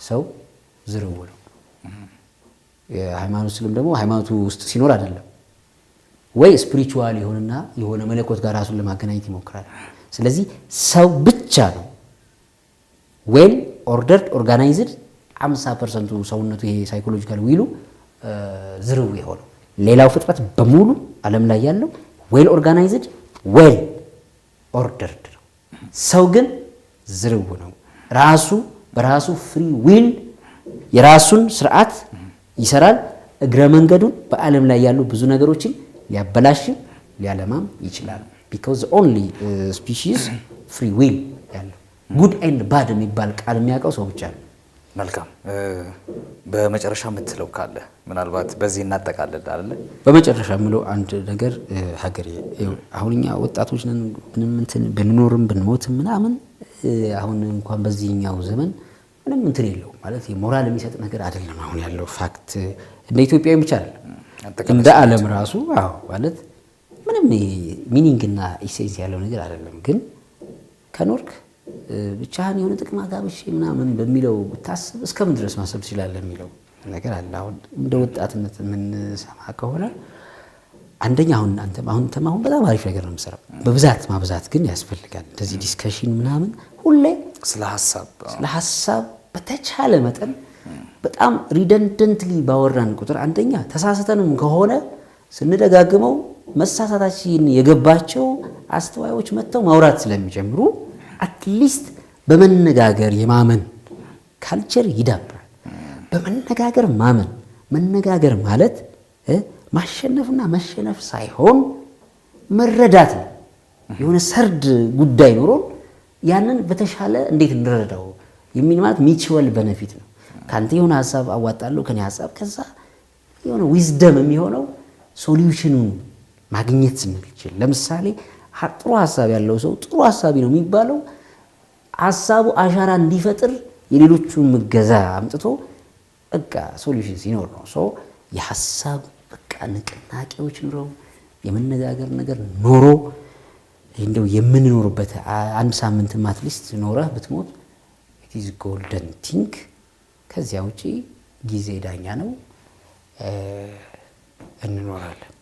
ሰው ዝርው ነው የሃይማኖት ስልም ደግሞ ሃይማኖቱ ውስጥ ሲኖር አይደለም ወይ ስፒሪቹዋል ይሆንና የሆነ መለኮት ጋር ራሱን ለማገናኘት ይሞክራል ስለዚህ ሰው ብቻ ነው ዌል ኦርደርድ ኦርጋናይዝድ 50% ሰውነቱ ይሄ ሳይኮሎጂካል ዊሉ ዝርው ይሆናል ሌላው ፍጥረት በሙሉ ዓለም ላይ ያለው ዌል ኦርጋናይዝድ ዌል ኦርደርድ ነው ሰው ግን ዝርው ነው ራሱ በራሱ ፍሪ ዊል የራሱን ስርዓት ይሰራል እግረ መንገዱን በዓለም ላይ ያሉ ብዙ ነገሮችን ሊያበላሽ ሊያለማም ይችላል because only species free will ያለው good and bad የሚባል ቃል የሚያውቀው ሰው ብቻ ነው መልካም በመጨረሻ የምትለው ካለ ምናልባት በዚህ እናጠቃልል አይደል በመጨረሻ ምለው አንድ ነገር ሀገሬ አሁንኛ ወጣቶች ነን ምንም እንትን ብንኖርም ብንሞትም ምናምን አሁን እንኳን በዚህኛው ዘመን ምንም እንትን የለው ማለት የሞራል የሚሰጥ ነገር አይደለም አሁን ያለው ፋክት እንደ ኢትዮጵያዊ ብቻ አይደለም እንደ ዓለም ራሱ አዎ ማለት ምንም ሚኒንግ እና ኢሴንስ ያለው ነገር አይደለም ግን ከኖርክ ብቻህን የሆነ ጥቅም አጋብሽ ምናምን በሚለው ብታስብ እስከምን ድረስ ማሰብ ትችላለህ የሚለው ነገር አለ አሁን እንደ ወጣትነት ምን ሰማ ከሆነ አንደኛ አሁን በጣም አሪፍ ነገር ነው የምሰራው በብዛት ማብዛት ግን ያስፈልጋል እንደዚህ ዲስከሽን ምናምን ሁሌ ስለ ሐሳብ በተቻለ መጠን በጣም ሪደንደንትሊ ባወራን ቁጥር አንደኛ ተሳስተንም ከሆነ ስንደጋግመው መሳሳታችን የገባቸው አስተዋዮች መተው ማውራት ስለሚጀምሩ አትሊስት በመነጋገር የማመን ካልቸር ይዳብራል በመነጋገር ማመን መነጋገር ማለት ማሸነፍና መሸነፍ ሳይሆን መረዳት ነው የሆነ ሰርድ ጉዳይ ኖሮ ያንን በተሻለ እንዴት እንረዳው የሚል ማለት ሚቹዋል ቤኔፊት ነው ካንተ የሆነ ሐሳብ አዋጣለሁ ከኔ ሐሳብ ከዛ የሆነ ዊዝደም የሚሆነው ሶሉሽኑን ማግኘት ስንችል ለምሳሌ ጥሩ ሐሳብ ያለው ሰው ጥሩ ሐሳቢ ነው የሚባለው ሐሳቡ አሻራ እንዲፈጥር የሌሎቹን መገዛ አምጥቶ በቃ ሶሉሽን ሲኖር ነው ሶ የሐሳብ በቃ ንቅናቄዎች ኑሮ የመነጋገር ነገር ኖሮ እንደው የምንኖርበት አንድ ሳምንት አትሊስት ኖረህ ብትሞት it is golden thing ከዚያ ውጪ ጊዜ ዳኛ ነው እንኖራለን